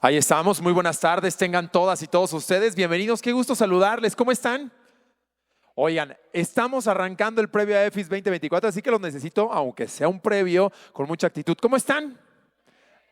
Ahí estamos, muy buenas tardes, tengan todas y todos ustedes, bienvenidos, qué gusto saludarles, ¿cómo están? Oigan, estamos arrancando el previo a Effie 2024, así que los necesito, aunque sea un previo, con mucha actitud. ¿Cómo están?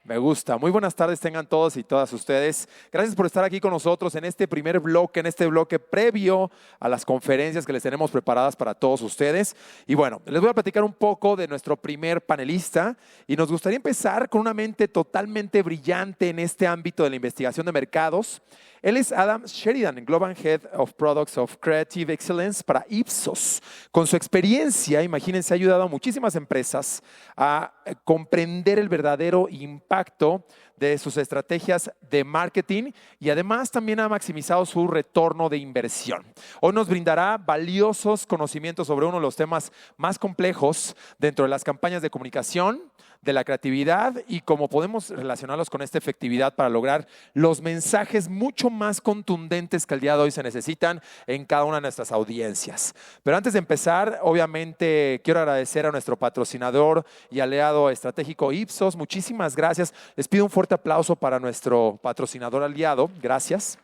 Me gusta. Muy buenas tardes tengan todos y todas ustedes. Gracias por estar aquí con nosotros en este primer bloque, en este bloque previo a las conferencias que les tenemos preparadas para todos ustedes. Y bueno, les voy a platicar un poco de nuestro primer panelista y nos gustaría empezar con una mente totalmente brillante en este ámbito de la investigación de mercados. Él es Adam Sheridan, Global Head of Products of Creative Excellence para Ipsos. Con su experiencia, imagínense, ha ayudado a muchísimas empresas a comprender el verdadero impacto de sus estrategias de marketing y además también ha maximizado su retorno de inversión. Hoy nos brindará valiosos conocimientos sobre uno de los temas más complejos dentro de las campañas de comunicación, de la creatividad y cómo podemos relacionarlos con esta efectividad para lograr los mensajes mucho más contundentes que el día de hoy se necesitan en cada una de nuestras audiencias. Pero antes de empezar, obviamente quiero agradecer a nuestro patrocinador y aliado estratégico Ipsos. Muchísimas gracias. Les pido un fuerte aplauso para nuestro patrocinador aliado. Gracias.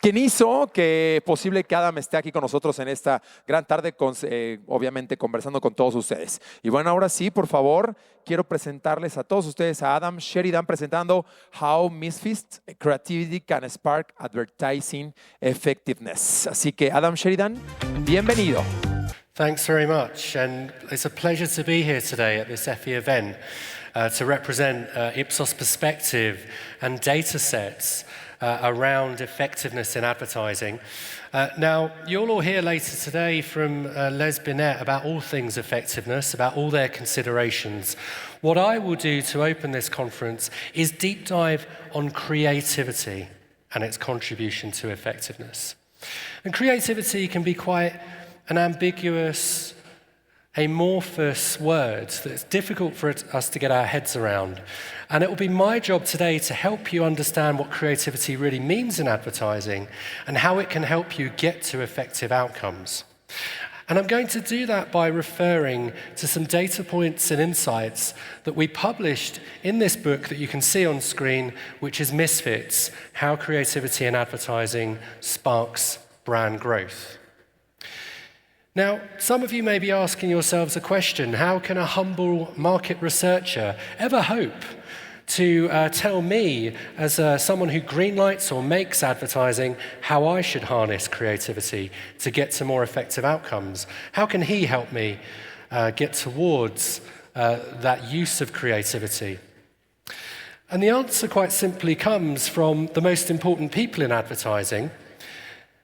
Quien hizo que posible que Adam esté aquí con nosotros en esta gran tarde, obviamente conversando con todos ustedes. Y bueno, ahora sí, por favor, quiero presentarles a todos ustedes a Adam Sheridan presentando How Misfits Creativity Can Spark Advertising Effectiveness. Así que Adam Sheridan, bienvenido. Thanks very much, and it's a pleasure to be here today at this Effie event to represent Ipsos perspective and data sets around effectiveness in advertising. Now, you'll all hear later today from Les Binet about all things effectiveness, about all their considerations. What I will do to open this conference is deep dive on creativity and its contribution to effectiveness. And creativity can be quite an ambiguous, amorphous word that's difficult for us to get our heads around. And it will be my job today to help you understand what creativity really means in advertising and how it can help you get to effective outcomes. And I'm going to do that by referring to some data points and insights that we published in this book that you can see on screen, which is Misfits, How Creativity in Advertising Sparks Brand Growth. Now, some of you may be asking yourselves a question: how can a humble market researcher ever hope to tell me, as someone who greenlights or makes advertising, how I should harness creativity to get to more effective outcomes? How can he help me get towards that use of creativity? And the answer quite simply comes from the most important people in advertising,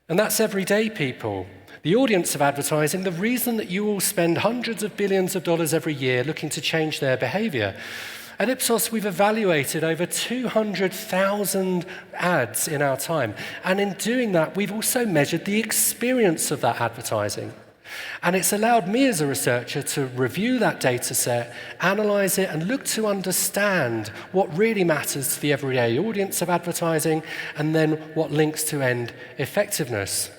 and that's everyday people. The audience of advertising, the reason that you all spend hundreds of billions of dollars every year looking to change their behavior. At Ipsos, we've evaluated over 200,000 ads in our time. And in doing that, we've also measured the experience of that advertising. And it's allowed me as a researcher to review that data set, analyze it, and look to understand what really matters to the everyday audience of advertising, and then what links to end effectiveness.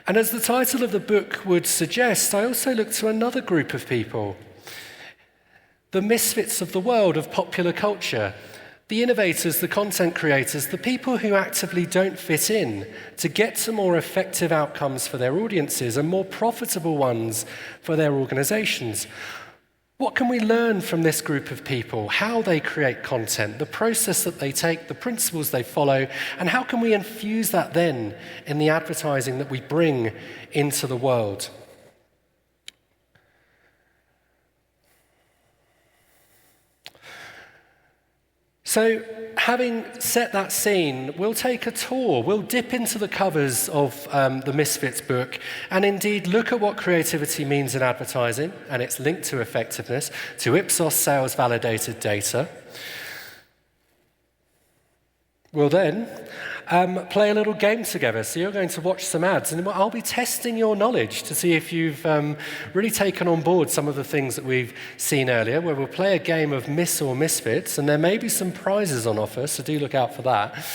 And as the title of the book would suggest, I also look to another group of people, the misfits of the world of popular culture, the innovators, the content creators, the people who actively don't fit in to get to more effective outcomes for their audiences and more profitable ones for their organizations. What can we learn from this group of people? How they create content, the process that they take, the principles they follow, and how can we infuse that then in the advertising that we bring into the world? So, having set that scene, we'll take a tour. We'll dip into the covers of the Misfits book and indeed look at what creativity means in advertising and its link to effectiveness, to Ipsos sales validated data. We'll then play a little game together. So you're going to watch some ads, and I'll be testing your knowledge to see if you've really taken on board some of the things that we've seen earlier, where we'll play a game of Miss or Misfits, and there may be some prizes on offer, so do look out for that.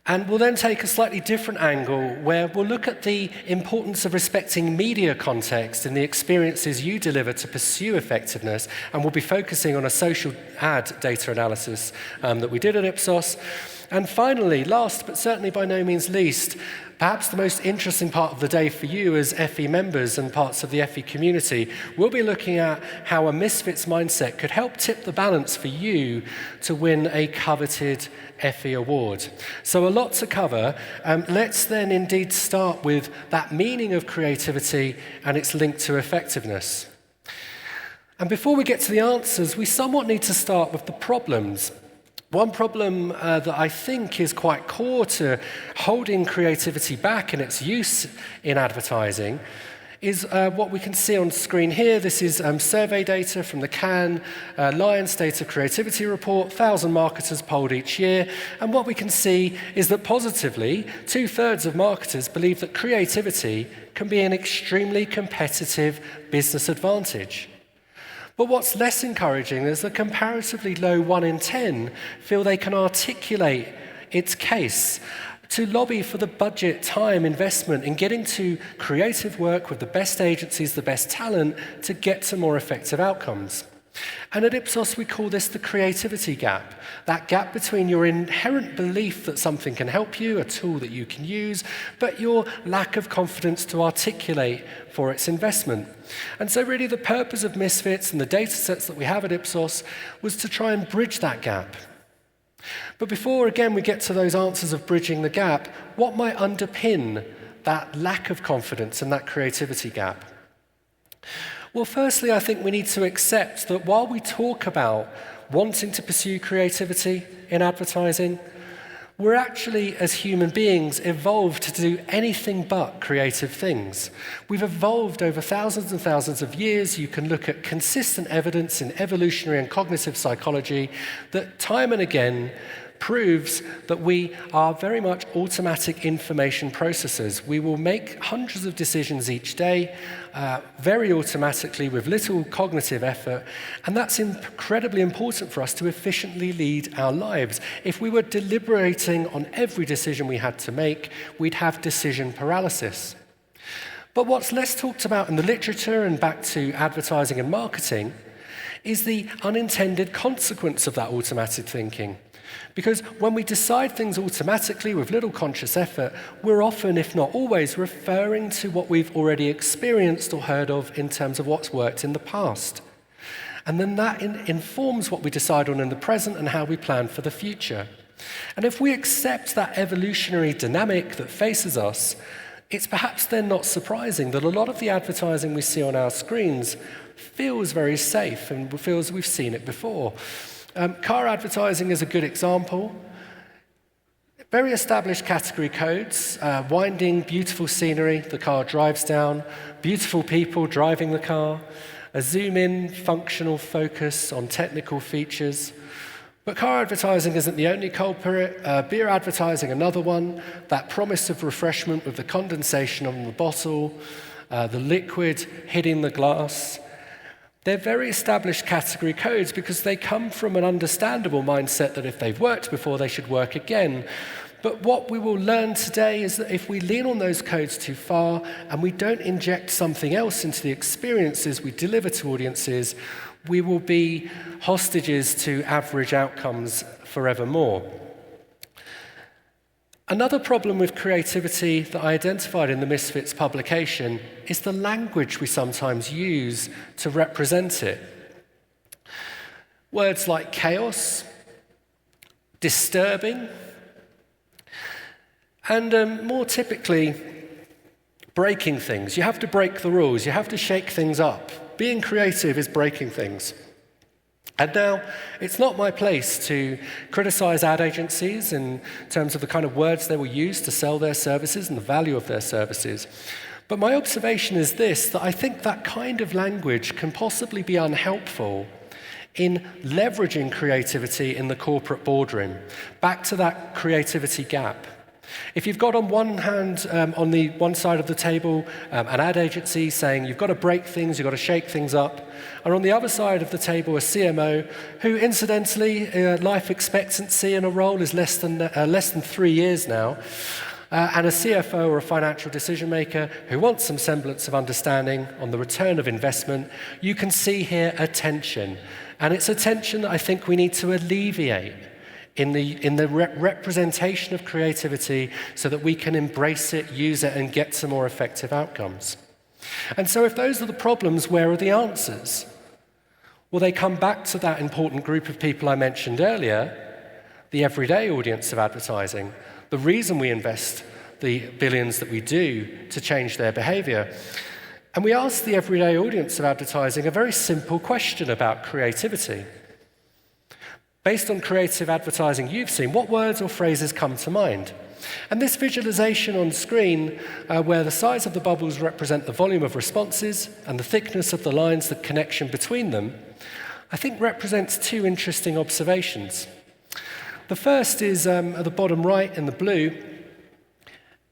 And we'll then take a slightly different angle where we'll look at the importance of respecting media context in the experiences you deliver to pursue effectiveness. And we'll be focusing on a social ad data analysis that we did at Ipsos. And finally, last but certainly by no means least, perhaps the most interesting part of the day for you as Effie members and parts of the Effie community, we'll be looking at how a Misfits mindset could help tip the balance for you to win a coveted Effie Award. So a lot to cover. Let's then indeed start with that meaning of creativity and its link to effectiveness. And before we get to the answers, we somewhat need to start with the problems. One problem that I think is quite core to holding creativity back in its use in advertising is what we can see on screen here. This is survey data from the Cannes Lion State of Creativity Report, 1,000 marketers polled each year. And what we can see is that positively, 2/3 of marketers believe that creativity can be an extremely competitive business advantage. But what's less encouraging is the comparatively low 1 in 10 feel they can articulate its case to lobby for the budget, time, investment in getting to creative work with the best agencies, the best talent to get to more effective outcomes. And at Ipsos, we call this the creativity gap, that gap between your inherent belief that something can help you, a tool that you can use, but your lack of confidence to articulate for its investment. And so really the purpose of Misfits and the data sets that we have at Ipsos was to try and bridge that gap. But before, again, we get to those answers of bridging the gap, what might underpin that lack of confidence and that creativity gap? Well, firstly, I think we need to accept that while we talk about wanting to pursue creativity in advertising, we're actually, as human beings, evolved to do anything but creative things. We've evolved over thousands and thousands of years. You can look at consistent evidence in evolutionary and cognitive psychology that time and again proves that we are very much automatic information processors. We will make hundreds of decisions each day, very automatically with little cognitive effort, and that's incredibly important for us to efficiently lead our lives. If we were deliberating on every decision we had to make, we'd have decision paralysis. But what's less talked about in the literature and back to advertising and marketing is the unintended consequence of that automatic thinking. Because when we decide things automatically with little conscious effort, we're often, if not always, referring to what we've already experienced or heard of in terms of what's worked in the past. And then that informs what we decide on in the present and how we plan for the future. And if we accept that evolutionary dynamic that faces us, it's perhaps then not surprising that a lot of the advertising we see on our screens feels very safe and feels we've seen it before. Car advertising is a good example. Very established category codes, winding, beautiful scenery, the car drives down, beautiful people driving the car, a zoom-in, functional focus on technical features. But car advertising isn't the only culprit. Beer advertising, another one, that promise of refreshment with the condensation on the bottle, the liquid hitting the glass. They're very established category codes because they come from an understandable mindset that if they've worked before, they should work again. But what we will learn today is that if we lean on those codes too far and we don't inject something else into the experiences we deliver to audiences, we will be hostages to average outcomes forevermore. Another problem with creativity that I identified in the Misfits publication is the language we sometimes use to represent it. Words like chaos, disturbing, and more typically, breaking things. You have to break the rules, you have to shake things up. Being creative is breaking things. And now, it's not my place to criticize ad agencies in terms of the kind of words they will use to sell their services and the value of their services. But my observation is this, that I think that kind of language can possibly be unhelpful in leveraging creativity in the corporate boardroom. Back to that creativity gap. If you've got on one hand, on the one side of the table, an ad agency saying you've got to break things, you've got to shake things up, and on the other side of the table, a CMO who, incidentally, life expectancy in a role is less than 3 years now, and a CFO or a financial decision maker who wants some semblance of understanding on the return of investment, you can see here a tension. And it's a tension that I think we need to alleviate in the representation of creativity so that we can embrace it, use it, and get some more effective outcomes. And so if those are the problems, where are the answers? Well, they come back to that important group of people I mentioned earlier, the everyday audience of advertising, the reason we invest the billions that we do to change their behavior. And we ask the everyday audience of advertising a very simple question about creativity. Based on creative advertising you've seen, what words or phrases come to mind? And this visualization on screen, where the size of the bubbles represent the volume of responses and the thickness of the lines, the connection between them, I think represents two interesting observations. The first is at the bottom right in the blue,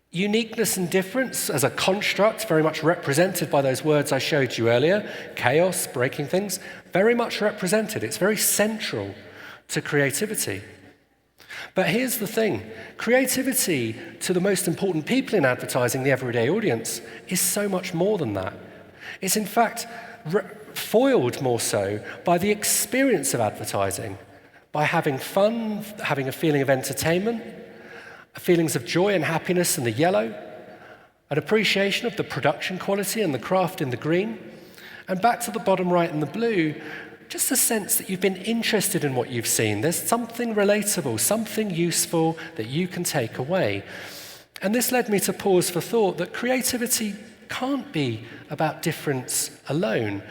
uniqueness and difference as a construct, very much represented by those words I showed you earlier, chaos, breaking things, very much represented. It's very central to creativity. But here's the thing, creativity to the most important people in advertising, the everyday audience, is so much more than that. It's in fact foiled more so by the experience of advertising, by having fun, having a feeling of entertainment, feelings of joy and happiness in the yellow, an appreciation of the production quality and the craft in the green, and back to the bottom right in the blue, just a sense that you've been interested in what you've seen. There's something relatable, something useful that you can take away. And this led me to pause for thought that creativity can't be about difference alone.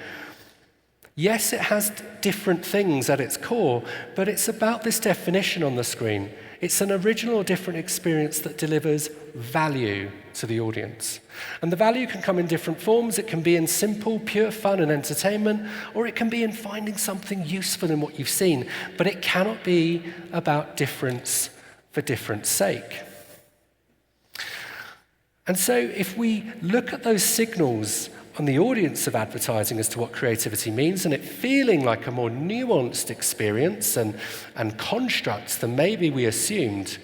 Yes, it has different things at its core, but it's about this definition on the screen. It's an original or different experience that delivers value to the audience. And the value can come in different forms. It can be in simple, pure fun and entertainment, or it can be in finding something useful in what you've seen. But it cannot be about difference for difference sake. And so if we look at those signals on the audience of advertising as to what creativity means, and it feeling like a more nuanced experience and construct than maybe we assumed,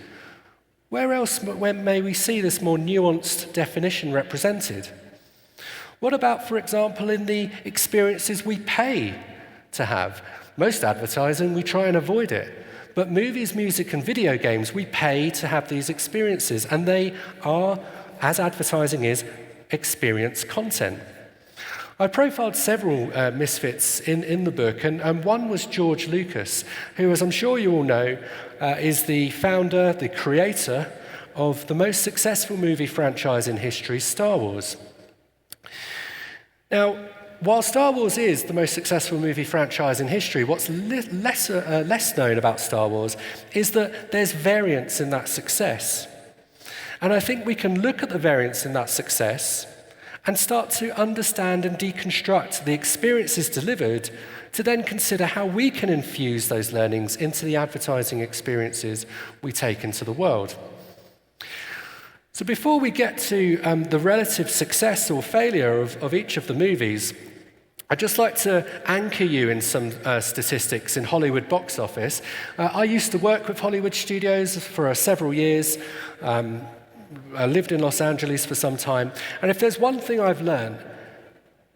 where may we see this more nuanced definition represented? What about, for example, in the experiences we pay to have? Most advertising, we try and avoid it. But movies, music, and video games, we pay to have these experiences, and they are, as advertising is, experience content. I profiled several Misfits in the book, and one was George Lucas, who, as I'm sure you all know, is the founder, the creator of the most successful movie franchise in history, Star Wars. Now, while Star Wars is the most successful movie franchise in history, what's less known about Star Wars is that there's variance in that success. And I think we can look at the variance in that success and start to understand and deconstruct the experiences delivered to then consider how we can infuse those learnings into the advertising experiences we take into the world. So before we get to the relative success or failure of each of the movies, I'd just like to anchor you in some statistics in Hollywood box office. I used to work with Hollywood studios for several years. I lived in Los Angeles for some time, and if there's one thing I've learned,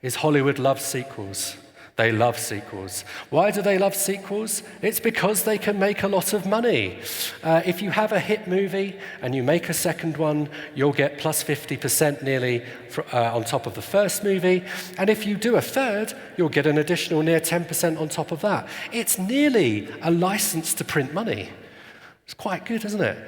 is Hollywood loves sequels. They love sequels. Why do they love sequels? It's because they can make a lot of money. If you have a hit movie and you make a second one, you'll get plus 50% nearly on top of the first movie. And if you do a third, you'll get an additional near 10% on top of that. It's nearly a license to print money. It's quite good, isn't it?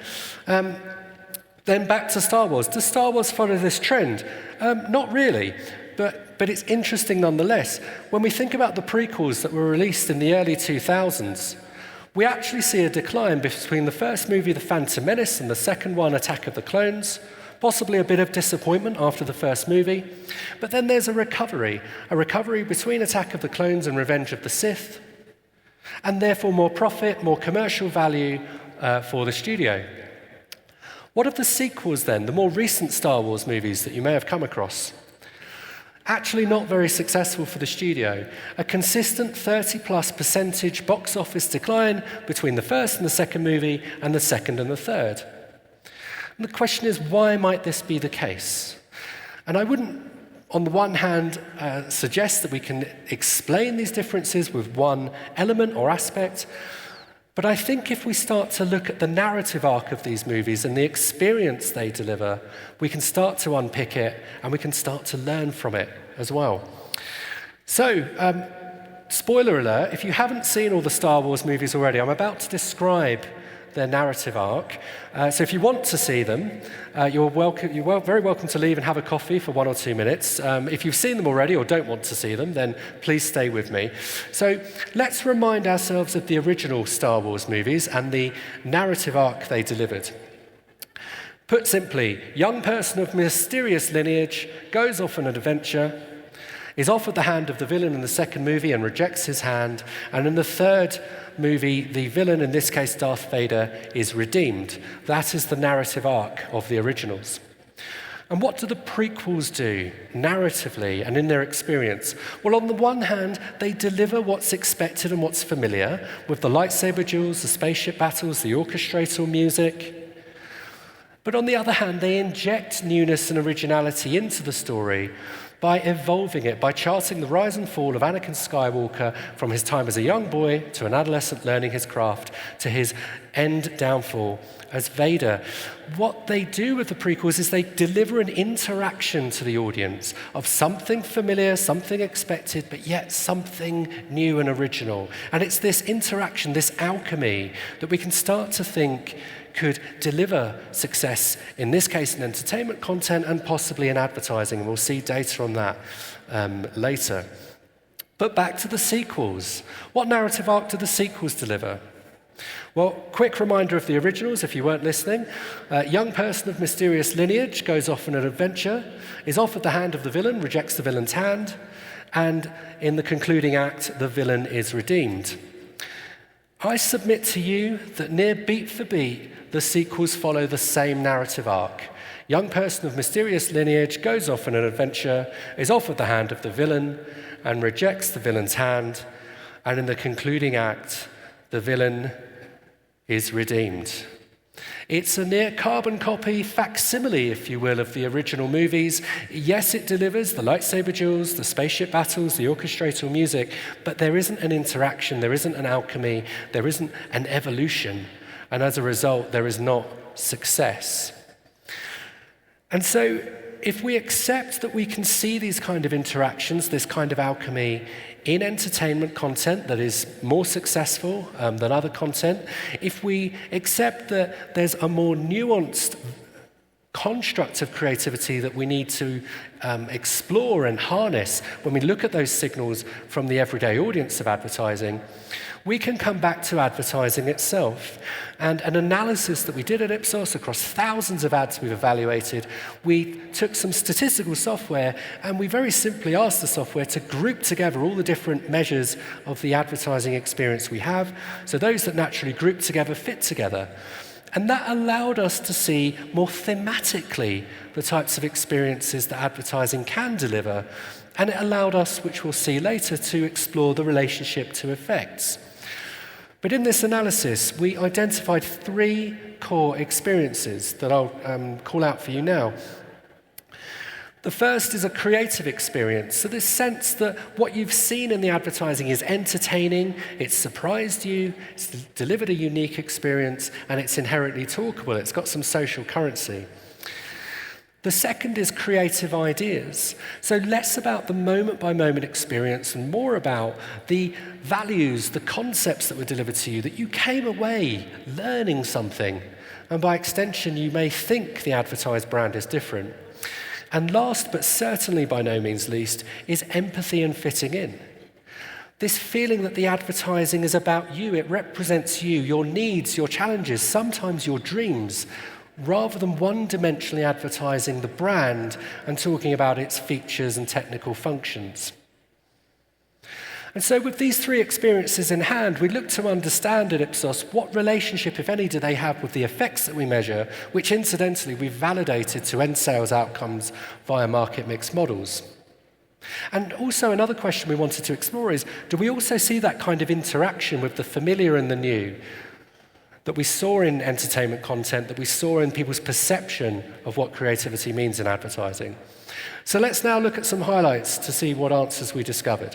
Then back to Star Wars. Does Star Wars follow this trend? Not really, but it's interesting nonetheless. When we think about the prequels that were released in the early 2000s, we actually see a decline between the first movie, The Phantom Menace, and the second one, Attack of the Clones. Possibly a bit of disappointment after the first movie. But then there's a recovery between Attack of the Clones and Revenge of the Sith, and therefore more profit, more commercial value for the studio. What of the sequels then, the more recent Star Wars movies that you may have come across? Actually not very successful for the studio. A consistent 30+% box office decline between the first and the second movie and the second and the third. And the question is, why might this be the case? And I wouldn't, on the one hand, suggest that we can explain these differences with one element or aspect, but I think if we start to look at the narrative arc of these movies and the experience they deliver, we can start to unpick it and we can start to learn from it as well. So, spoiler alert, if you haven't seen all the Star Wars movies already, I'm about to describe their narrative arc. So if you want to see them, you're very welcome to leave and have a coffee for 1 or 2 minutes. If you've seen them already or don't want to see them, then please stay with me. So let's remind ourselves of the original Star Wars movies and the narrative arc they delivered. Put simply, young person of mysterious lineage goes off on an adventure, is offered the hand of the villain in the second movie and rejects his hand, and in the third movie, the villain, in this case Darth Vader, is redeemed. That is the narrative arc of the originals. And what do the prequels do, narratively and in their experience? Well, on the one hand, they deliver what's expected and what's familiar, with the lightsaber duels, the spaceship battles, the orchestral music. But on the other hand, they inject newness and originality into the story by evolving it, by charting the rise and fall of Anakin Skywalker from his time as a young boy to an adolescent learning his craft to his end downfall as Vader. What they do with the prequels is they deliver an interaction to the audience of something familiar, something expected, but yet something new and original. And it's this interaction, this alchemy, that we can start to think could deliver success, in this case in entertainment content and possibly in advertising. And we'll see data on that later. But back to the sequels. What narrative arc do the sequels deliver? Well, quick reminder of the originals, if you weren't listening. Young person of mysterious lineage goes off on an adventure, is offered the hand of the villain, rejects the villain's hand, and in the concluding act, the villain is redeemed. I submit to you that near beat for beat, the sequels follow the same narrative arc. Young person of mysterious lineage goes off on an adventure, is offered the hand of the villain, and rejects the villain's hand, and in the concluding act, the villain is redeemed. It's a near carbon copy, facsimile, if you will, of the original movies. Yes, it delivers the lightsaber duels, the spaceship battles, the orchestral music, but there isn't an interaction, there isn't an alchemy, there isn't an evolution, and as a result, there is not success. And so, if we accept that we can see these kind of interactions, this kind of alchemy, in entertainment content that is more successful than other content, if we accept that there's a more nuanced construct of creativity that we need to explore and harness when we look at those signals from the everyday audience of advertising, we can come back to advertising itself. And an analysis that we did at Ipsos across thousands of ads we've evaluated, we took some statistical software and we very simply asked the software to group together all the different measures of the advertising experience we have, so those that naturally group together fit together. And that allowed us to see more thematically the types of experiences that advertising can deliver. And it allowed us, which we'll see later, to explore the relationship to effects. But in this analysis, we identified 3 core experiences that I'll call out for you now. The first is a creative experience. So this sense that what you've seen in the advertising is entertaining, it's surprised you, it's delivered a unique experience, and it's inherently talkable. It's got some social currency. The second is creative ideas. So less about the moment-by-moment experience and more about the values, the concepts that were delivered to you, that you came away learning something. And by extension, you may think the advertised brand is different. And last, but certainly by no means least, is empathy and fitting in. This feeling that the advertising is about you, it represents you, your needs, your challenges, sometimes your dreams, rather than one-dimensionally advertising the brand and talking about its features and technical functions. And so with these three experiences in hand, we look to understand at Ipsos what relationship, if any, do they have with the effects that we measure, which incidentally we've validated to end sales outcomes via market mix models. And also another question we wanted to explore is, do we also see that kind of interaction with the familiar and the new that we saw in entertainment content, that we saw in people's perception of what creativity means in advertising? So let's now look at some highlights to see what answers we discovered.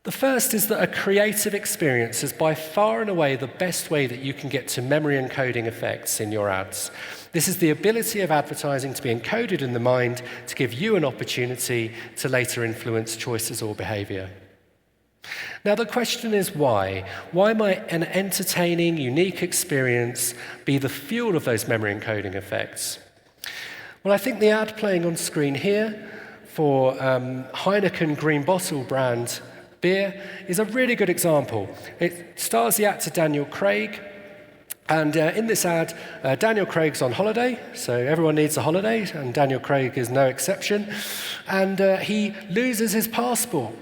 The first is that a creative experience is by far and away the best way that you can get to memory encoding effects in your ads. This is the ability of advertising to be encoded in the mind to give you an opportunity to later influence choices or behavior. Now the question is why? Why might an entertaining, unique experience be the fuel of those memory encoding effects? Well, I think the ad playing on screen here for Heineken Green Bottle brand beer is a really good example. It stars the actor Daniel Craig, and in this ad, Daniel Craig's on holiday, so everyone needs a holiday, and Daniel Craig is no exception, and he loses his passport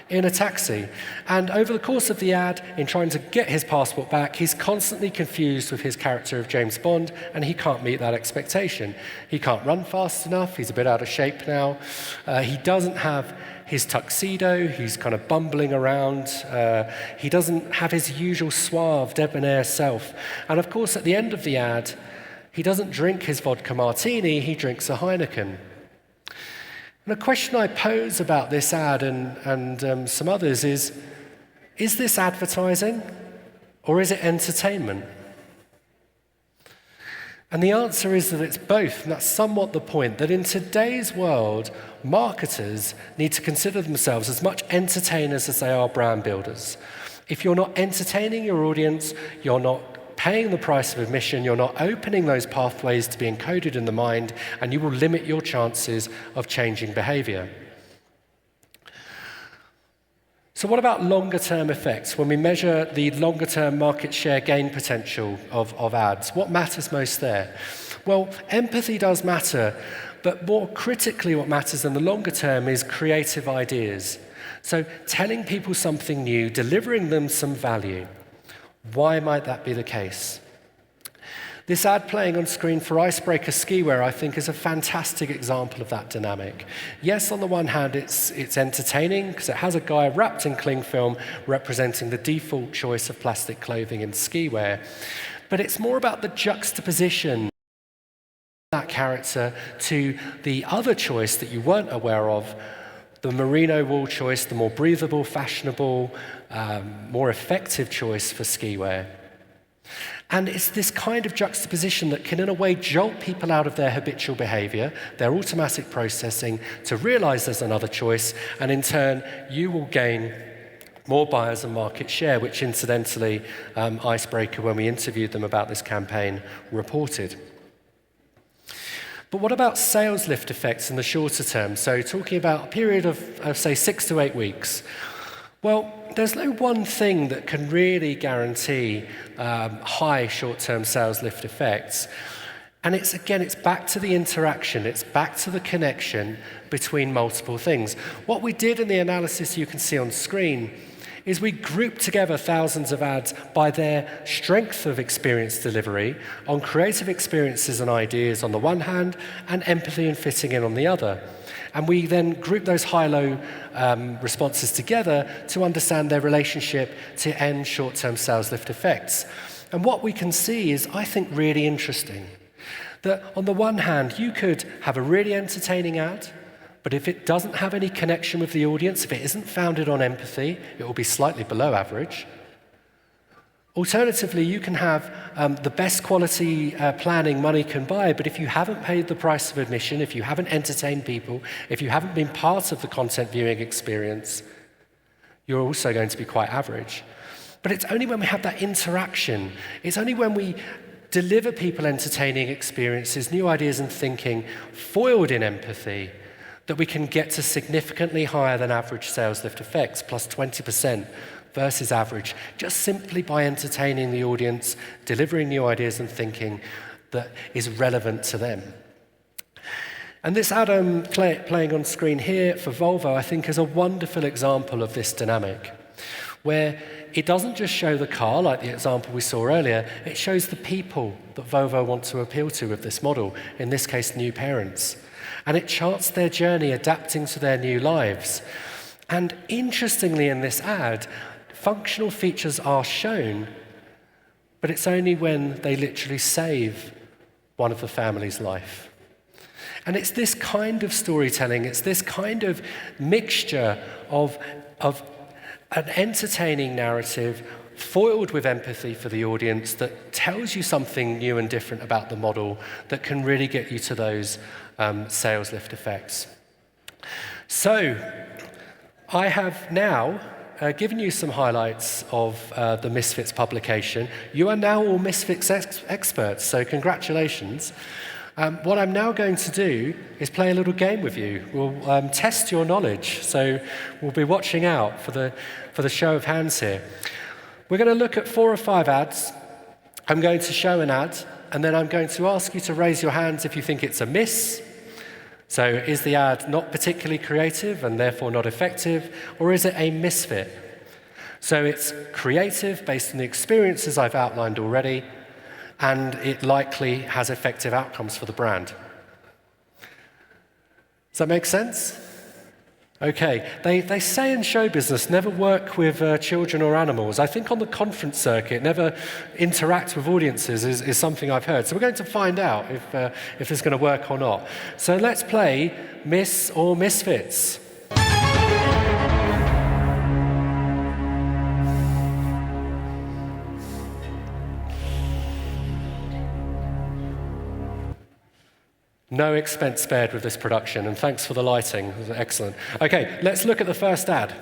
in a taxi. And over the course of the ad, in trying to get his passport back, he's constantly confused with his character of James Bond, and he can't meet that expectation. He can't run fast enough, he's a bit out of shape now, he doesn't have his tuxedo, he's kind of bumbling around, he doesn't have his usual suave, debonair self. And of course, at the end of the ad, he doesn't drink his vodka martini, he drinks a Heineken. And a question I pose about this ad and some others is this advertising or is it entertainment? And the answer is that it's both, and that's somewhat the point, that in today's world, marketers need to consider themselves as much entertainers as they are brand builders. If you're not entertaining your audience, you're not paying the price of admission, you're not opening those pathways to be encoded in the mind, and you will limit your chances of changing behavior. So what about longer-term effects? When we measure the longer-term market share gain potential of ads, what matters most there? Well, empathy does matter, but more critically what matters in the longer term is creative ideas. So telling people something new, delivering them some value. Why might that be the case? This ad playing on screen for Icebreaker skiwear, I think, is a fantastic example of that dynamic. Yes, on the one hand, it's entertaining because it has a guy wrapped in cling film representing the default choice of plastic clothing in skiwear. But it's more about the juxtaposition of that character to the other choice that you weren't aware of, the merino wool choice, the more breathable, fashionable, more effective choice for skiwear. And it's this kind of juxtaposition that can, in a way, jolt people out of their habitual behavior, their automatic processing, to realize there's another choice, and in turn, you will gain more buyers and market share, which incidentally, Icebreaker, when we interviewed them about this campaign, reported. But what about sales lift effects in the shorter term? So talking about a period of say, 6 to 8 weeks. Well, there's no one thing that can really guarantee high short-term sales lift effects. And it's back to the interaction, it's back to the connection between multiple things. What we did in the analysis you can see on screen is we grouped together thousands of ads by their strength of experience delivery on creative experiences and ideas on the one hand, and empathy and fitting in on the other. And we then group those high-low responses together to understand their relationship to end short-term sales lift effects. And what we can see is, I think, really interesting. That on the one hand, you could have a really entertaining ad, but if it doesn't have any connection with the audience, if it isn't founded on empathy, it will be slightly below average. Alternatively, you can have the best quality planning money can buy, but if you haven't paid the price of admission, if you haven't entertained people, if you haven't been part of the content viewing experience, you're also going to be quite average. But it's only when we have that interaction, it's only when we deliver people entertaining experiences, new ideas and thinking, foiled in empathy, that we can get to significantly higher than average sales lift effects, plus 20%. Versus average, just simply by entertaining the audience, delivering new ideas and thinking that is relevant to them. And this ad I'm playing on screen here for Volvo, I think, is a wonderful example of this dynamic, where it doesn't just show the car, like the example we saw earlier, it shows the people that Volvo want to appeal to with this model, in this case, new parents. And it charts their journey adapting to their new lives. And interestingly, in this ad, functional features are shown, but it's only when they literally save one of the family's life. And it's this kind of storytelling, it's this kind of mixture of an entertaining narrative foiled with empathy for the audience that tells you something new and different about the model that can really get you to those sales lift effects. So, I have now given you some highlights of the Misfits publication. You are now all Misfits experts, so congratulations. What I'm now going to do is play a little game with you. We'll test your knowledge, so we'll be watching out for the show of hands here. We're going to look at 4 or 5 ads. I'm going to show an ad, and then I'm going to ask you to raise your hands if you think it's a miss. So is the ad not particularly creative and therefore not effective, or is it a misfit? So it's creative based on the experiences I've outlined already, and it likely has effective outcomes for the brand. Does that make sense? Okay, they say in show business, never work with children or animals. I think on the conference circuit, never interact with audiences is something I've heard. So we're going to find out if this is going to work or not. So let's play Miss or Misfits. No expense spared with this production, and thanks for the lighting. It was excellent. Okay, let's look at the first ad.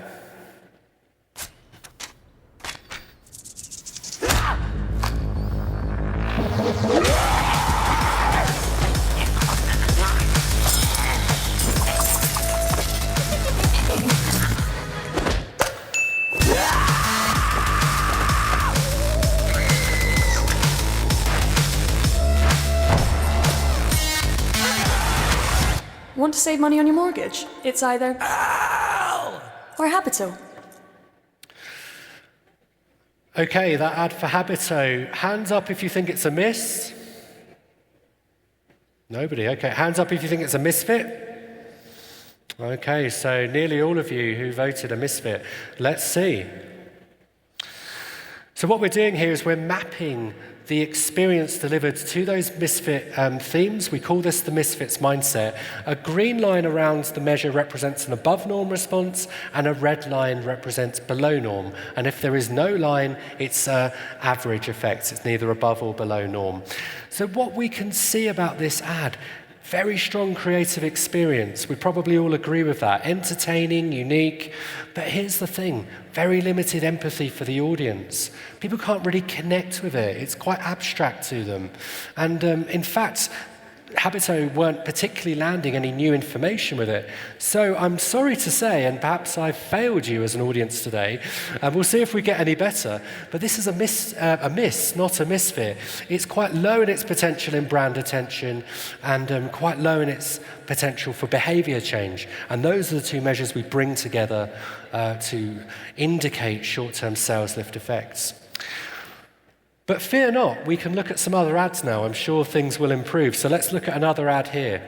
Want to save money on your mortgage? It's either or Habito. Okay, that ad for Habito. Hands up if you think it's a miss. Nobody. Okay, hands up if you think it's a misfit. Okay, so nearly all of you who voted a misfit. Let's see. So what we're doing here is we're mapping the experience delivered to those misfit themes. We call this the misfits mindset. A green line around the measure represents an above norm response, and a red line represents below norm. And if there is no line, it's average effects. It's neither above or below norm. So what we can see about this ad, very strong creative experience. We probably all agree with that. Entertaining, unique. But here's the thing, very limited empathy for the audience. People can't really connect with it. It's quite abstract to them. And in fact, Habito weren't particularly landing any new information with it. So I'm sorry to say, and perhaps I've failed you as an audience today, and we'll see if we get any better, but this is a miss, not a misfit. It's quite low in its potential in brand attention, and quite low in its potential for behavior change. And those are the two measures we bring together to indicate short-term sales lift effects. But fear not, we can look at some other ads now. I'm sure things will improve. So let's look at another ad here.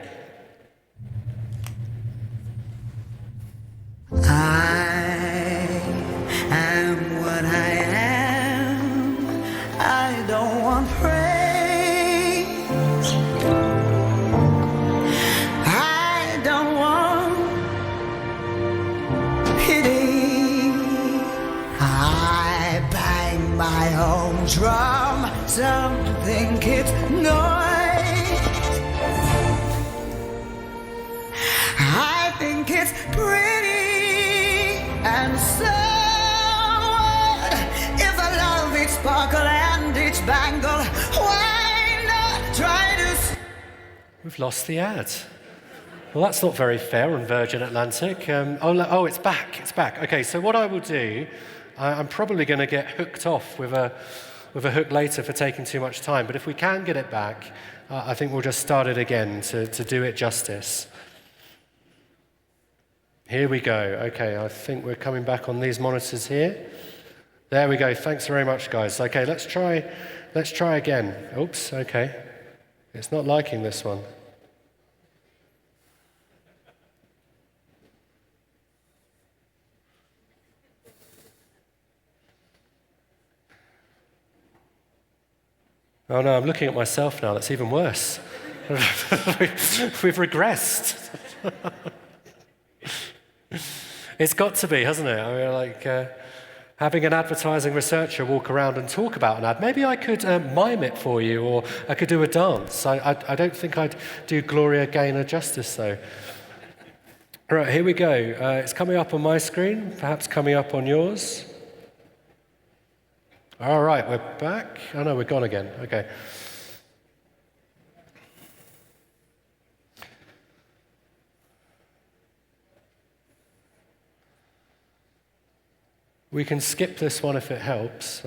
I am what I am. I don't want praise. I don't want pity. I bang my own drum. Some think it's noise. I think it's pretty. And so what if I love each sparkle and each bangle? Why not try to... We've lost the ad. Well, that's not very fair on Virgin Atlantic. Oh, it's back. It's back. Okay, so what I will do, I'm probably going to get hooked off with a with a hook later for taking too much time. But if we can get it back, I think we'll just start it again to do it justice. Here we go. Okay, I think we're coming back on these monitors here. There we go. Thanks very much, guys. Okay, let's try again. Oops, okay. It's not liking this one. Oh no, I'm looking at myself now. That's even worse. We've regressed. It's got to be, hasn't it? I mean, like having an advertising researcher walk around and talk about an ad. Maybe I could mime it for you, or I could do a dance. I don't think I'd do Gloria Gaynor justice, though. All right, here we go. It's coming up on my screen, perhaps coming up on yours. All right, we're back. Oh no, we're gone again. Okay. We can skip this one if it helps.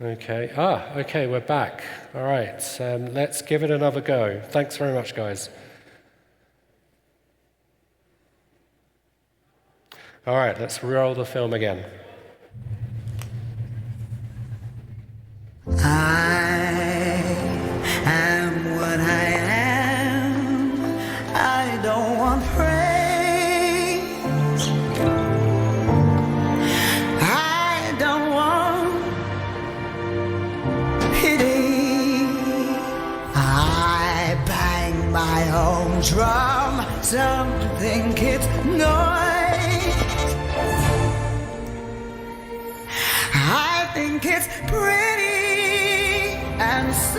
Okay. Okay, we're back. All right, let's give it another go. Thanks very much, guys. All right, let's roll the film again. I am what I am. I don't want praise. I don't want pity. I bang my own drum. Some think it's noise. I think it's pretty, and so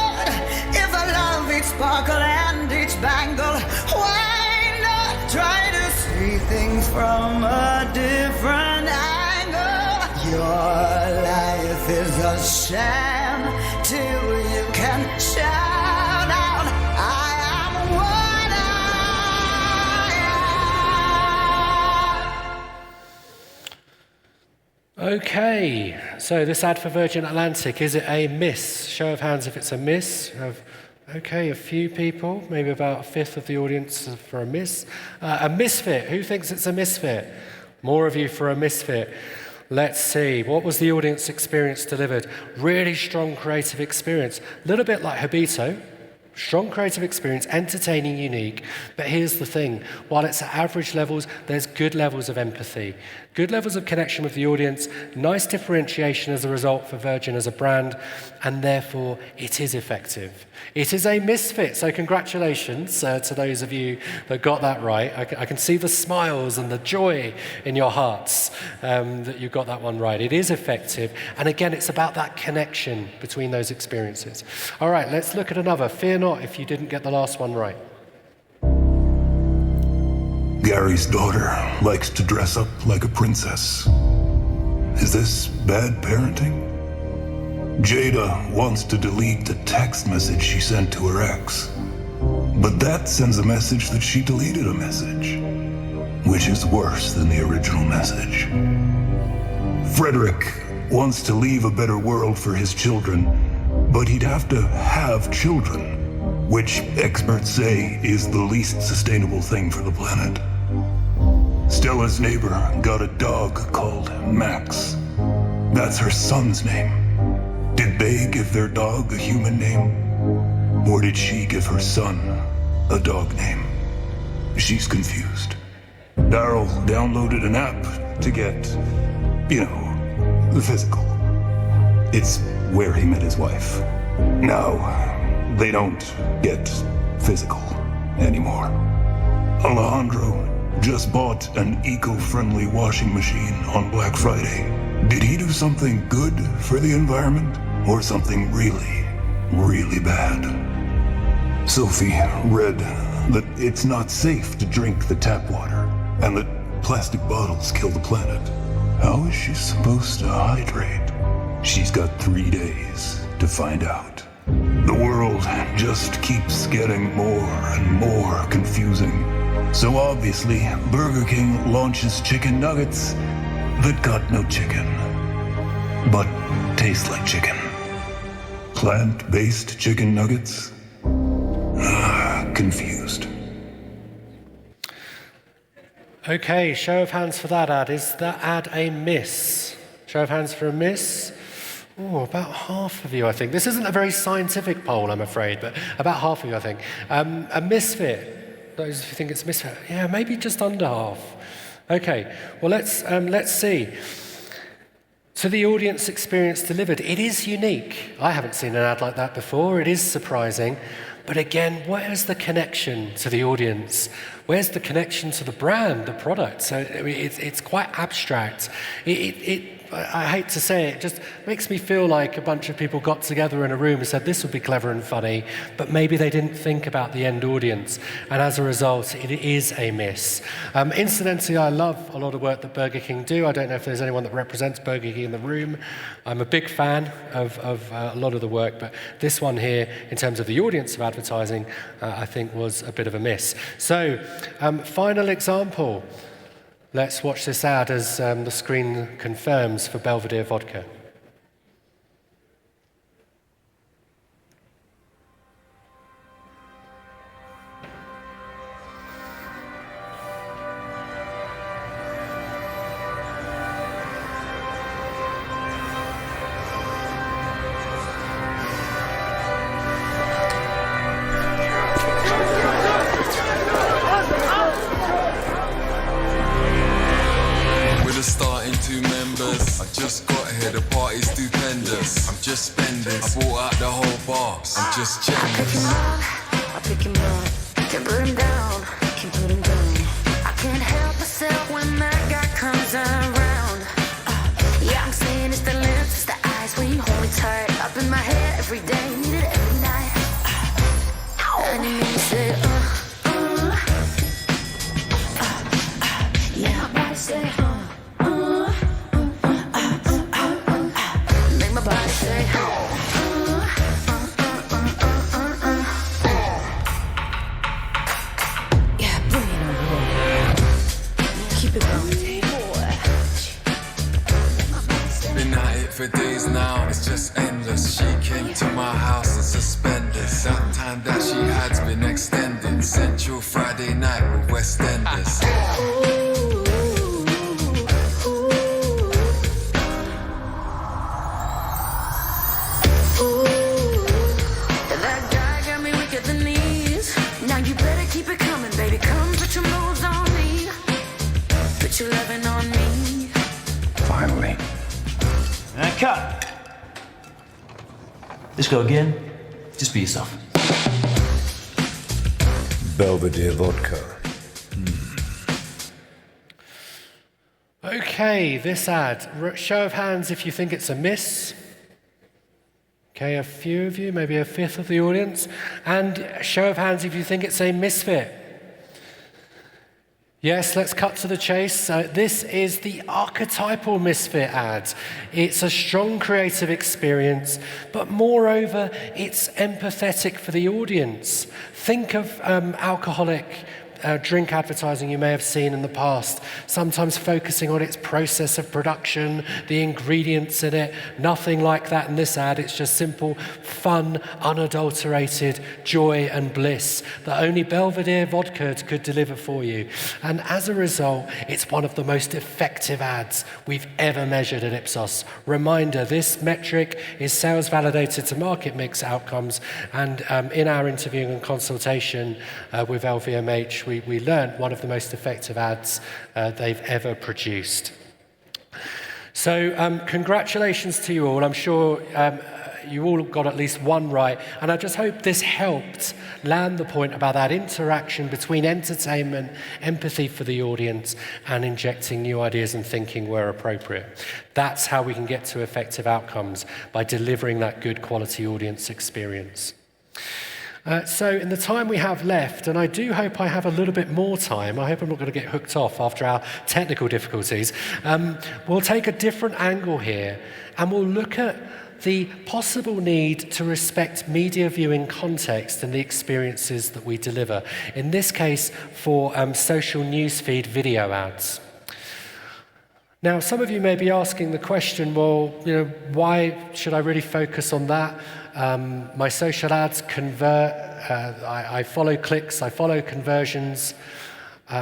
what if I love each sparkle and each bangle? Why not try to see things from a different angle? Your life is a sham till you can shout out, I am what I am. Okay, so this ad for Virgin Atlantic, is it a miss? Show of hands if it's a miss. Okay, a few people, maybe about a fifth of the audience for a miss. A misfit, who thinks it's a misfit? More of you for a misfit. Let's see, what was the audience experience delivered? Really strong creative experience, a little bit like Habito. Strong creative experience, entertaining, unique. But here's the thing, while it's at average levels, there's good levels of empathy, good levels of connection with the audience, nice differentiation as a result for Virgin as a brand, and therefore it is effective. It is a misfit, so congratulations to those of you that got that right. I can see the smiles and the joy in your hearts that you got that one right. It is effective, and again, it's about that connection between those experiences. All right, let's look at another. Fear not if you didn't get the last one right. Gary's daughter likes to dress up like a princess. Is this bad parenting? Jada wants to delete the text message she sent to her ex, but that sends a message that she deleted a message, which is worse than the original message. Frederick wants to leave a better world for his children, but he'd have to have children, which experts say is the least sustainable thing for the planet. Stella's neighbor got a dog called Max. That's her son's name. Did they give their dog a human name? Or did she give her son a dog name? She's confused. Daryl downloaded an app to get, the physical. It's where he met his wife. Now, they don't get physical anymore. Alejandro just bought an eco-friendly washing machine on Black Friday. Did he do something good for the environment or something really, really bad? Sophie read that it's not safe to drink the tap water and that plastic bottles kill the planet. How is she supposed to hydrate? She's got 3 days to find out. The world just keeps getting more and more confusing. So obviously, Burger King launches chicken nuggets that got no chicken, but taste like chicken. Plant-based chicken nuggets? Confused. Okay, show of hands for that ad. Is that ad a miss? Show of hands for a miss. Oh, about half of you, I think. This isn't a very scientific poll, I'm afraid, but about half of you, I think. A misfit. Those who think it's a misfit. Yeah, maybe just under half. Okay, well, let's see. To the audience experience delivered, it is unique. I haven't seen an ad like that before. It is surprising. But again, where's the connection to the audience? Where's the connection to the brand, the product? So I mean, it's quite abstract. I hate to say it, just makes me feel like a bunch of people got together in a room and said, this would be clever and funny, but maybe they didn't think about the end audience. And as a result, it is a miss. Incidentally, I love a lot of work that Burger King do. I don't know if there's anyone that represents Burger King in the room. I'm a big fan of a lot of the work, but this one here, in terms of the audience of advertising, I think was a bit of a miss. So, final example. Let's watch this ad as the screen confirms for Belvedere Vodka. Just I pick him up, I pick him up, can put him down, can put him down. I can't help myself when that guy comes around. Yeah, I'm saying it's the lips, it's the eyes when you hold me tight. Up in my head every day, need it every night. And you make me say, yeah, my body say, make my body say, for days now, it's just endless. She came to my house in suspenders. That time that she had's been extended. Central Friday night with West Enders. That guy got me weak at the knees. Now you better keep it coming, baby. Come put your moves on me. Put your loving on me. Finally. And cut. Let's go again. Just be yourself. Belvedere Vodka. Okay, this ad. Show of hands if you think it's a miss. Okay, a few of you, maybe a fifth of the audience. And show of hands if you think it's a misfit. Yes, let's cut to the chase. This is the archetypal misfit ad. It's a strong creative experience, but moreover, it's empathetic for the audience. Think of alcoholic drink advertising you may have seen in the past, sometimes focusing on its process of production, the ingredients in it. Nothing like that in this ad. It's just simple, fun, unadulterated joy and bliss that only Belvedere Vodka could deliver for you. And as a result, it's one of the most effective ads we've ever measured at Ipsos. Reminder, this metric is sales validated to market mix outcomes, and in our interviewing and consultation with LVMH, we learned one of the most effective ads they've ever produced. So congratulations to you all. I'm sure you all got at least one right. And I just hope this helped land the point about that interaction between entertainment, empathy for the audience, and injecting new ideas and thinking where appropriate. That's how we can get to effective outcomes, by delivering that good quality audience experience. So in the time we have left, and I do hope I have a little bit more time, I hope I'm not going to get hooked off after our technical difficulties, we'll take a different angle here, and we'll look at the possible need to respect media viewing context and the experiences that we deliver. In this case, for social newsfeed video ads. Now, some of you may be asking the question, well, why should I really focus on that? My social ads convert, I follow clicks, I follow conversions,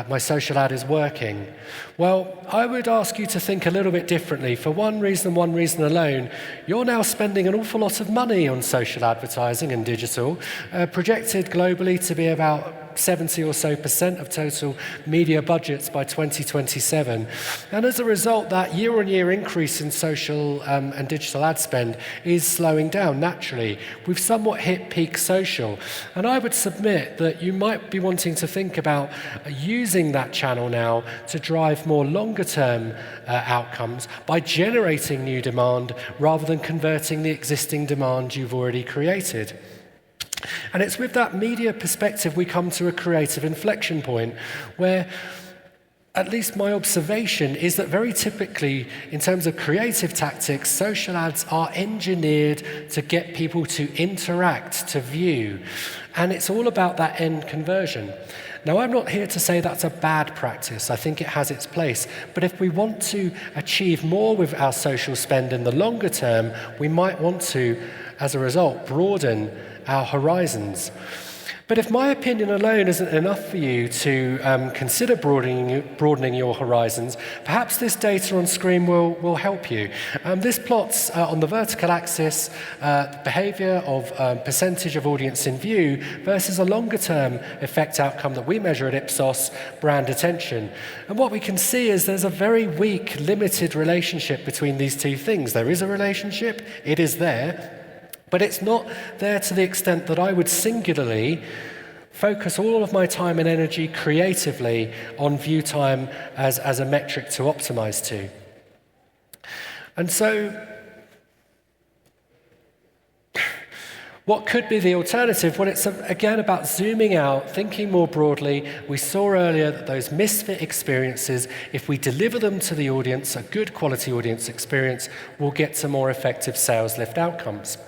my social ad is working. Well, I would ask you to think a little bit differently. For one reason alone, you're now spending an awful lot of money on social advertising and digital, projected globally to be about 70% or so of total media budgets by 2027. And as a result, that year-on-year increase in social and digital ad spend is slowing down naturally. We've somewhat hit peak social. And I would submit that you might be wanting to think about using that channel now to drive more longer-term outcomes by generating new demand rather than converting the existing demand you've already created. And it's with that media perspective we come to a creative inflection point where, at least my observation, is that very typically, in terms of creative tactics, social ads are engineered to get people to interact, to view. And it's all about that end conversion. Now, I'm not here to say that's a bad practice. I think it has its place. But if we want to achieve more with our social spend in the longer term, we might want to, as a result, broaden our horizons. But if my opinion alone isn't enough for you to consider broadening your horizons, perhaps this data on screen will help you. This plots on the vertical axis behavior of percentage of audience in view versus a longer-term effect outcome that we measure at Ipsos, brand attention. And what we can see is there's a very weak, limited relationship between these two things. There is a relationship, it is there, but it's not there to the extent that I would singularly focus all of my time and energy creatively on view time as a metric to optimize to. And so, what could be the alternative? Well, it's again about zooming out, thinking more broadly. We saw earlier that those misfit experiences, if we deliver them to the audience, a good quality audience experience, will get to more effective sales lift outcomes.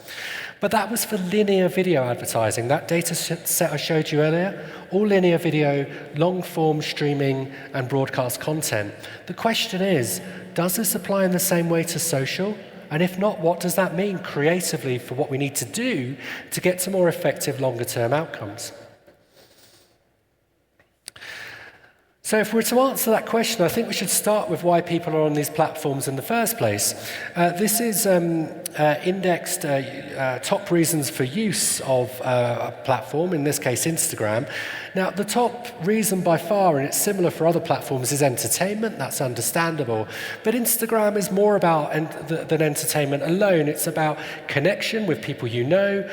But that was for linear video advertising. That data set I showed you earlier, all linear video, long-form streaming and broadcast content. The question is, does this apply in the same way to social? And if not, what does that mean creatively for what we need to do to get to more effective longer-term outcomes? So if we're to answer that question, I think we should start with why people are on these platforms in the first place. This is indexed top reasons for use of a platform, in this case Instagram. Now, the top reason by far, and it's similar for other platforms, is entertainment. That's understandable. But Instagram is more about than entertainment alone. It's about connection with people you know,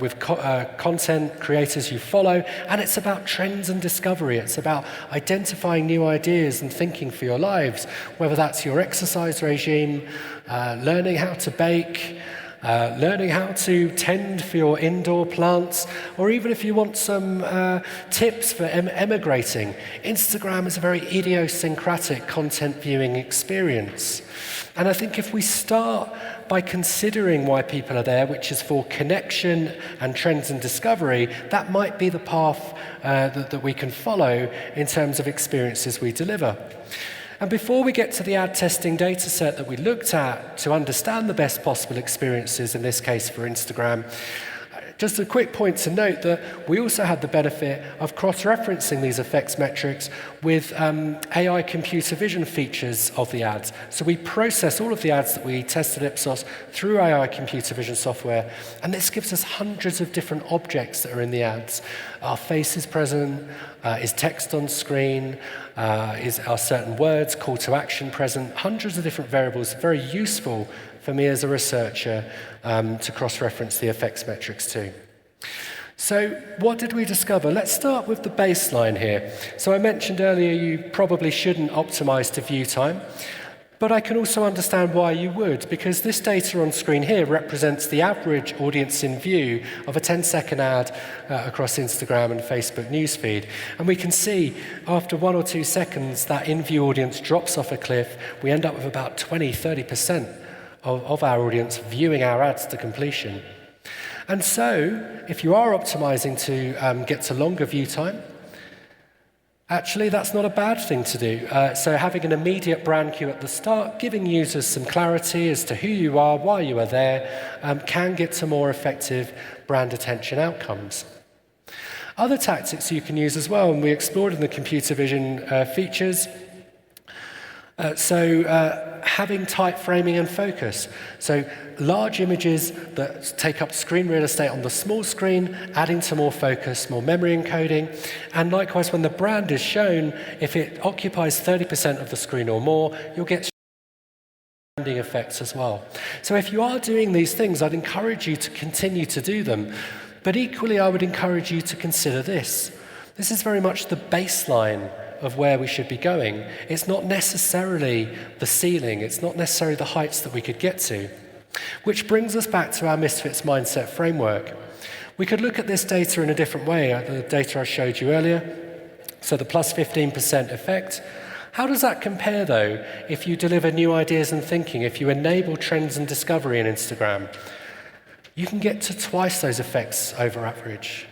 with content creators you follow, and it's about trends and discovery. It's about identifying new ideas and thinking for your lives, whether that's your exercise regime, learning how to bake, learning how to tend for your indoor plants, or even if you want some tips for emigrating. Instagram is a very idiosyncratic content viewing experience. And I think if we start by considering why people are there, which is for connection and trends and discovery, that might be the path that we can follow in terms of experiences we deliver. And before we get to the ad testing data set that we looked at to understand the best possible experiences, in this case for Instagram, just a quick point to note that we also had the benefit of cross-referencing these effects metrics with AI computer vision features of the ads. So we process all of the ads that we tested at Ipsos through AI computer vision software, and this gives us hundreds of different objects that are in the ads. Are faces present? Is text on screen? Are certain words, call to action present? Hundreds of different variables, very useful for me as a researcher to cross-reference the effects metrics too. So what did we discover? Let's start with the baseline here. So I mentioned earlier you probably shouldn't optimize to view time, but I can also understand why you would, because this data on screen here represents the average audience in view of a 10-second ad across Instagram and Facebook newsfeed. And we can see after 1 or 2 seconds that in-view audience drops off a cliff. We end up with about 20-30% of our audience viewing our ads to completion. And so, if you are optimizing to get to longer view time, actually that's not a bad thing to do. So having an immediate brand cue at the start, giving users some clarity as to who you are, why you are there, can get to more effective brand attention outcomes. Other tactics you can use as well, and we explored in the computer vision features, having tight framing and focus. So large images that take up screen real estate on the small screen, adding to more focus, more memory encoding. And likewise, when the brand is shown, if it occupies 30% of the screen or more, you'll get branding effects as well. So if you are doing these things, I'd encourage you to continue to do them. But equally, I would encourage you to consider this. This is very much the baseline of where we should be going. It's not necessarily the ceiling, it's not necessarily the heights that we could get to. Which brings us back to our Misfits mindset framework. We could look at this data in a different way, the data I showed you earlier. So the plus 15% effect. How does that compare, though, if you deliver new ideas and thinking, if you enable trends and discovery in Instagram? You can get to twice those effects over average.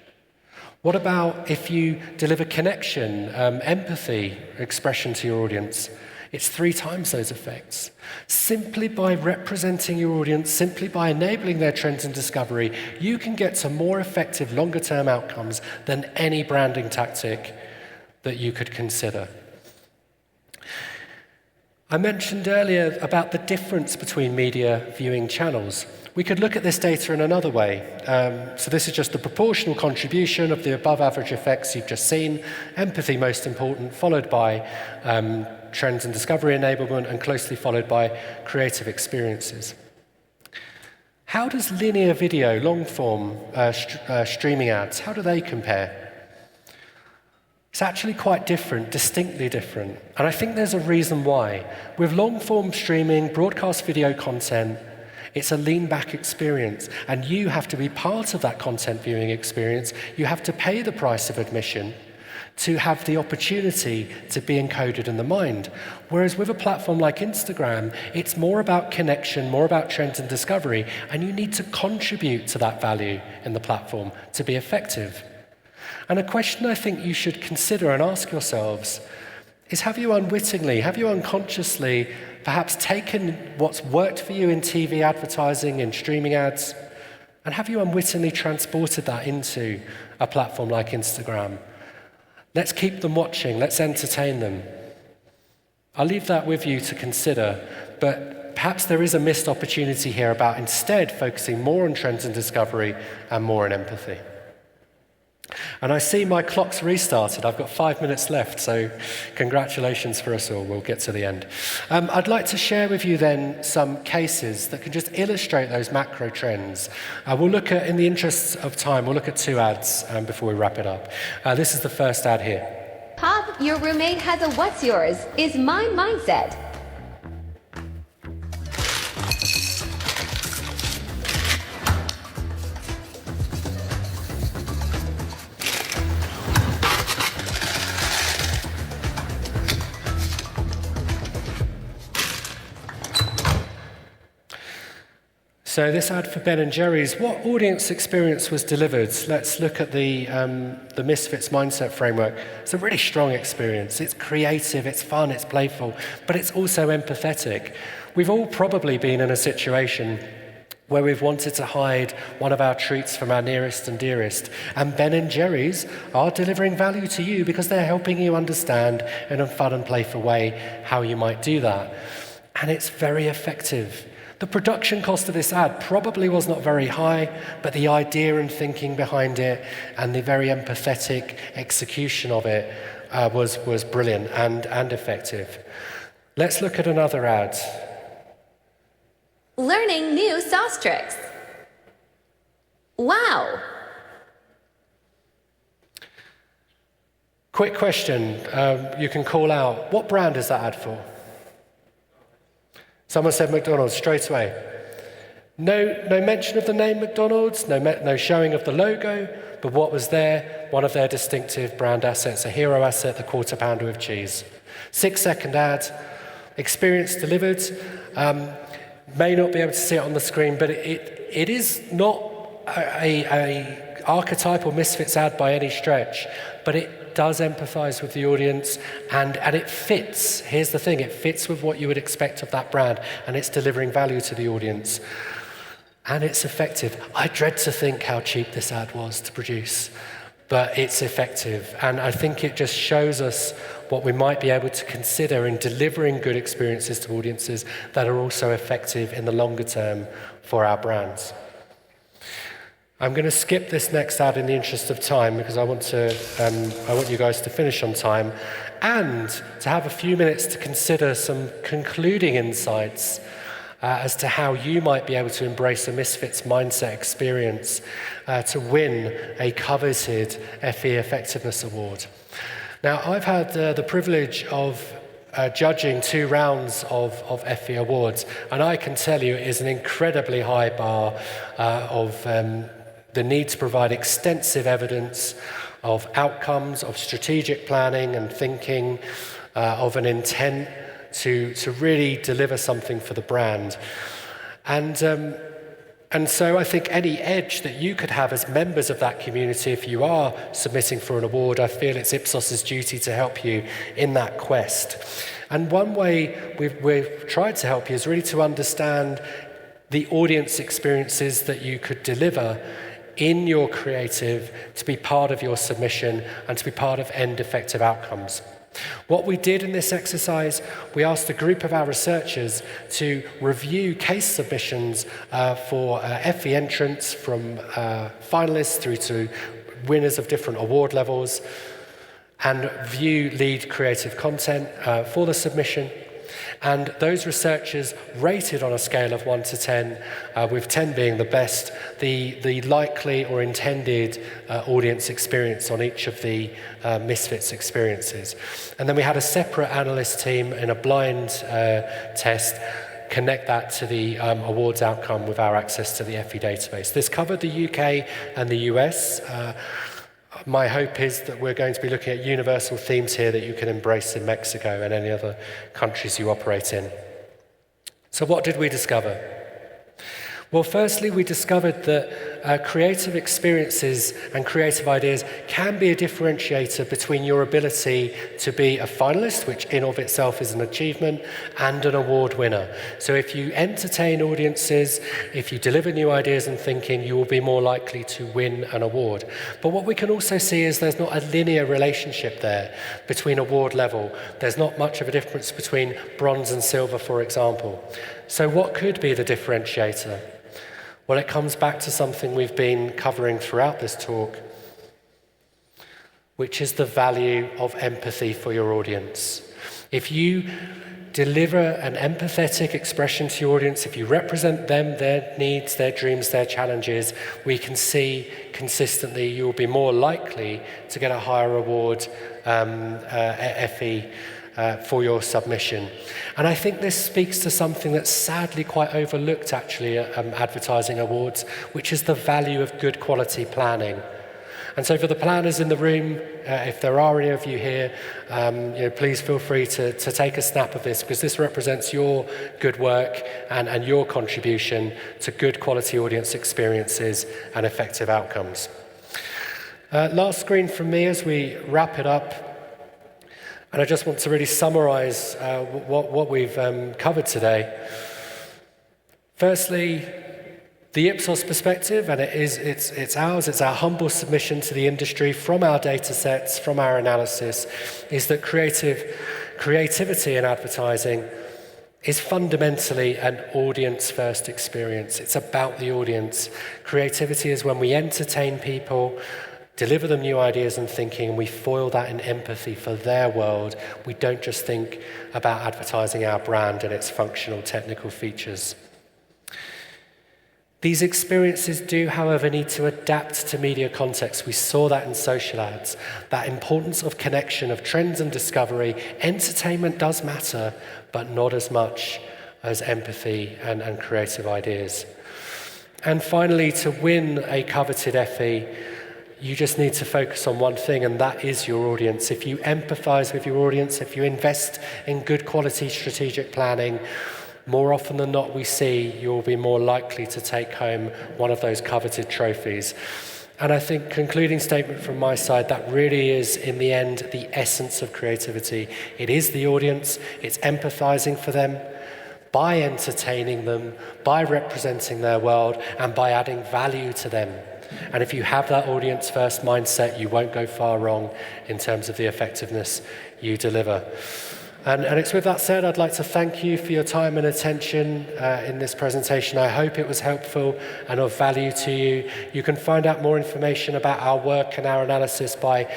What about if you deliver connection, empathy, expression to your audience? It's 3 times those effects. Simply by representing your audience, simply by enabling their trends and discovery, you can get to more effective, longer-term outcomes than any branding tactic that you could consider. I mentioned earlier about the difference between media viewing channels. We could look at this data in another way. So this is just the proportional contribution of the above average effects you've just seen. Empathy most important, followed by trends and discovery enablement, and closely followed by creative experiences. How does linear video, long form streaming ads, how do they compare? It's actually quite different, distinctly different. And I think there's a reason why. With long form streaming, broadcast video content, it's a lean-back experience, and you have to be part of that content viewing experience. You have to pay the price of admission to have the opportunity to be encoded in the mind. Whereas with a platform like Instagram, it's more about connection, more about trends and discovery, and you need to contribute to that value in the platform to be effective. And a question I think you should consider and ask yourselves is, have you unwittingly, have you unconsciously perhaps taken what's worked for you in TV advertising, in streaming ads, and have you unwittingly transported that into a platform like Instagram? Let's keep them watching, let's entertain them. I'll leave that with you to consider, but perhaps there is a missed opportunity here about instead focusing more on trends and discovery and more on empathy. And I see my clock's restarted. I've got 5 minutes left, so congratulations for us all. We'll get to the end. I'd like to share with you then some cases that can just illustrate those macro trends. We'll look at, in the interests of time, we'll look at 2 ads before we wrap it up. This is the first ad here. Pop, your roommate has a what's yours is mine mindset. So this ad for Ben & Jerry's, what audience experience was delivered? Let's look at the Misfits mindset framework. It's a really strong experience. It's creative, it's fun, it's playful, but it's also empathetic. We've all probably been in a situation where we've wanted to hide one of our treats from our nearest and dearest, and Ben & Jerry's are delivering value to you because they're helping you understand in a fun and playful way how you might do that. And it's very effective. The production cost of this ad probably was not very high, but the idea and thinking behind it and the very empathetic execution of it was brilliant and effective. Let's look at another ad. Learning new sauce tricks. Wow. Quick question, you can call out, what brand is that ad for? Someone said McDonald's straight away. No mention of the name McDonald's, no showing of the logo, but what was there? One of their distinctive brand assets, a hero asset, the quarter pounder with cheese. 6-second ad, experience delivered. May not be able to see it on the screen, but it is not a archetypal Misfits ad by any stretch, but it does empathize with the audience and it fits. Here's the thing, it fits with what you would expect of that brand, and it's delivering value to the audience. And it's effective. I dread to think how cheap this ad was to produce, but it's effective. And I think it just shows us what we might be able to consider in delivering good experiences to audiences that are also effective in the longer term for our brands. I'm going to skip this next ad in the interest of time because I want you guys to finish on time and to have a few minutes to consider some concluding insights as to how you might be able to embrace a Misfits mindset experience to win a coveted Effie Effectiveness Award. Now, I've had the privilege of judging 2 rounds of Effie Awards, and I can tell you it is an incredibly high bar of the need to provide extensive evidence of outcomes, of strategic planning and thinking, of an intent to really deliver something for the brand. And so I think any edge that you could have as members of that community, if you are submitting for an award, I feel it's Ipsos's duty to help you in that quest. And one way we've tried to help you is really to understand the audience experiences that you could deliver in your creative to be part of your submission and to be part of end effective outcomes. What we did in this exercise, we asked a group of our researchers to review case submissions for Effie entrants from finalists through to winners of different award levels and view lead creative content for the submission. And those researchers rated on a scale of 1 to 10, with 10 being the best, the likely or intended audience experience on each of the Misfits experiences. And then we had a separate analyst team in a blind test connect that to the awards outcome with our access to the Effie database. This covered the UK and the US. My hope is that we're going to be looking at universal themes here that you can embrace in Mexico and any other countries you operate in. So what did we discover? Well, firstly, we discovered that creative experiences and creative ideas can be a differentiator between your ability to be a finalist, which in of itself is an achievement, and an award winner. So if you entertain audiences, if you deliver new ideas and thinking, you will be more likely to win an award. But what we can also see is there's not a linear relationship there between award level. There's not much of a difference between bronze and silver, for example. So what could be the differentiator? Well, it comes back to something we've been covering throughout this talk, which is the value of empathy for your audience. If you deliver an empathetic expression to your audience, if you represent them, their needs, their dreams, their challenges, we can see consistently you'll be more likely to get a higher award, Effie, for your submission. And I think this speaks to something that's sadly quite overlooked actually at advertising awards, which is the value of good quality planning. And so for the planners in the room, if there are any of you here, please feel free to take a snap of this, because this represents your good work and your contribution to good quality audience experiences and effective outcomes. Last screen from me as we wrap it up. And I just want to really summarize what we've covered today. Firstly, the Ipsos perspective, and it's ours, it's our humble submission to the industry from our data sets, from our analysis, is that creativity in advertising is fundamentally an audience-first experience. It's about the audience. Creativity is when we entertain people, deliver them new ideas and thinking, and we foil that in empathy for their world. We don't just think about advertising our brand and its functional technical features. These experiences do, however, need to adapt to media context. We saw that in social ads, that importance of connection, of trends and discovery. Entertainment does matter, but not as much as empathy and creative ideas. And finally, to win a coveted Effie, you just need to focus on one thing, and that is your audience. If you empathize with your audience, if you invest in good quality strategic planning, more often than not we see you'll be more likely to take home one of those coveted trophies. And I think, concluding statement from my side, that really is, in the end, the essence of creativity. It is the audience, it's empathizing for them, by entertaining them, by representing their world, and by adding value to them. And if you have that audience first mindset, you won't go far wrong in terms of the effectiveness you deliver. And it's with that said, I'd like to thank you for your time and attention in this presentation. I hope it was helpful and of value to you. You can find out more information about our work and our analysis by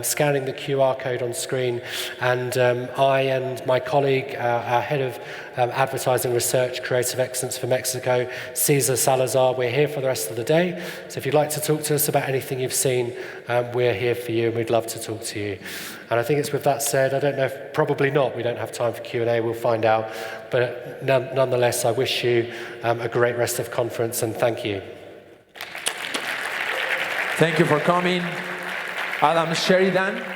scanning the QR code on screen. And I and my colleague, our head of advertising research, creative excellence for Mexico, Cesar Salazar, we're here for the rest of the day. So if you'd like to talk to us about anything you've seen, we're here for you and we'd love to talk to you. And I think it's with that said, I don't know, probably not, we don't have time for Q&A, we'll find out. But nonetheless, I wish you a great rest of conference and thank you. Thank you for coming. Adam Sheridan.